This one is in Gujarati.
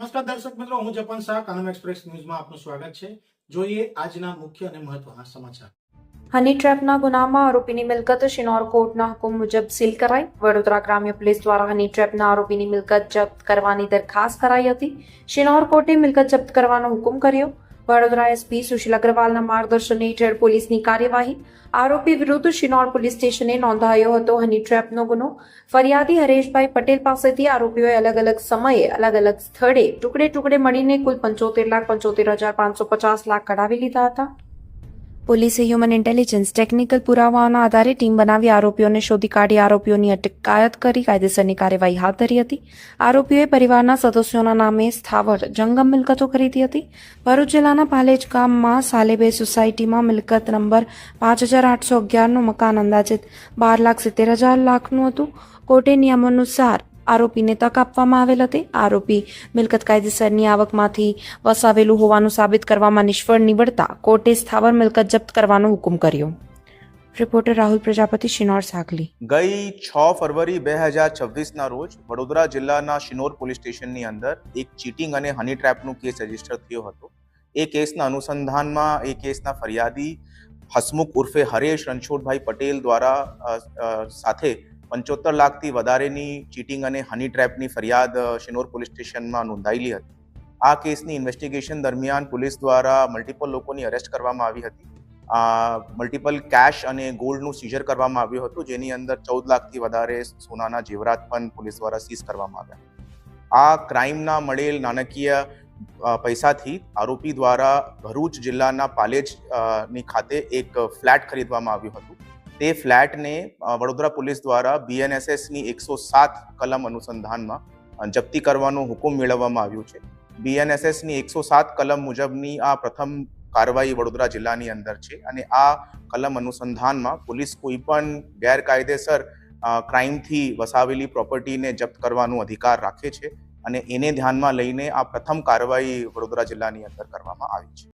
નમસ્કાર દર્શક મિત્રો, હું જપન શાહ, કાનમ એક્સપ્રેસ ન્યૂઝમાં આપનું સ્વાગત છે. જોઈએ આજના મુખ્ય અને મહત્વના સમાચાર. હની ટ્રેપના ગુનામાં આરોપીની મિલકત શિનોર કોર્ટના હુકમ મુજબ સીલ કરાઈ. વડોદરા ગ્રામ્ય પોલીસ દ્વારા હની ટ્રેપના આરોપીની મિલકત જપ્ત કરવાની દરખાસ્ત કરાઈ હતી. શિનોર કોર્ટે મિલકત જપ્ત કરવાનો હુકમ કર્યો. વડોદરા એસપી સુશીલ અગ્રવાલના માર્ગદર્શન હેઠળ પોલીસની કાર્યવાહી. આરોપી વિરુદ્ધ શિનોર પોલીસ સ્ટેશને નોંધાયો હતો હની ટ્રેપનો ગુનો. ફરિયાદી હરેશભાઈ પટેલ પાસેથી આરોપીઓએ અલગ અલગ સમયે અલગ અલગ સ્થળે ટુકડે મળીને કુલ 75,75,550 કઢાવી લીધા હતા. પોલીસે હ્યુમન ઇન્ટેલિજન્સ ટેકનિકલ પુરાવાઓના આધારે ટીમ બનાવી આરોપીઓને શોધી કાઢી આરોપીઓની અટકાયત કરી કાયદેસરની કાર્યવાહી હાથ ધરી હતી. આરોપીઓએ પરિવારના સદસ્યોના નામે સ્થાવર જંગમ મિલકતો ખરીદી હતી. ભરૂચ જિલ્લાના પાલેજ ગામમાં સાલેબે સોસાયટીમાં મિલકત નંબર 5811નું મકાન અંદાજિત 12,70,000 હતું. કોર્ટે નિયમાનુસાર આરોપીને તક આપવામાં આવેલ હતી. આરોપી મિલકત કાયદેસરની આવકમાંથી વસાવેલું હોવાનું સાબિત કરવામાં નિષ્ફળ નીવડતા કોર્ટે સ્થાવર મિલકત જપ્ત કરવાનો હુકમ કર્યો. રિપોર્ટર રાહુલ પ્રજાપતિ, શિનોર સાગલી. ગઈ 6 ફરવરી 2026ના રોજ વડોદરા જિલ્લાના શિનોર પોલીસ સ્ટેશનની અંદર એક ચીટિંગ અને હની ટ્રેપનો કેસ રજીસ્ટર થયો હતો. એ કેસના અનુસંધાનમાં એ કેસના ફરિયાદી હસમુખ ઉર્ફે હરેશ રણછોડભાઈ પટેલ દ્વારા સાથે 75 લાખથી વધારેની ચીટિંગ અને હની ટ્રેપની ફરિયાદ શિનોર પોલીસ સ્ટેશનમાં નોંધાયેલી હતી. આ કેસની ઇન્વેસ્ટિગેશન દરમિયાન પોલીસ દ્વારા મલ્ટિપલ લોકોની અરેસ્ટ કરવામાં આવી હતી. મલ્ટિપલ કેશ અને ગોલ્ડનું સીઝર કરવામાં આવ્યું હતું, જેની અંદર 14 લાખથી વધારે સોનાના જેવરાત પણ પોલીસ દ્વારા સીઝ કરવામાં આવ્યા. આ ક્રાઇમના મળેલ નાણાકીય પૈસાથી આરોપી દ્વારા ભરૂચ જિલ્લાના પાલેજની ખાતે એક ફ્લેટ ખરીદવામાં આવ્યું હતું. તે ફ્લેટને વડોદરા પોલીસ દ્વારા BNSSની 107 કલમ અનુસંધાનમાં જપ્તી કરવાનો હુકમ મેળવવામાં આવ્યું છે. BNSSની 107 કલમ મુજબની આ પ્રથમ કાર્યવાહી વડોદરા જિલ્લાની અંદર છે અને આ કલમ અનુસંધાનમાં પોલીસ કોઈ પણ ગેરકાયદેસર ક્રાઇમથી વસાવેલી પ્રોપર્ટીને જપ્ત કરવાનો અધિકાર રાખે છે અને એને ધ્યાનમાં લઈને આ પ્રથમ કાર્યવાહી વડોદરા જિલ્લાની અંદર કરવામાં આવી છે.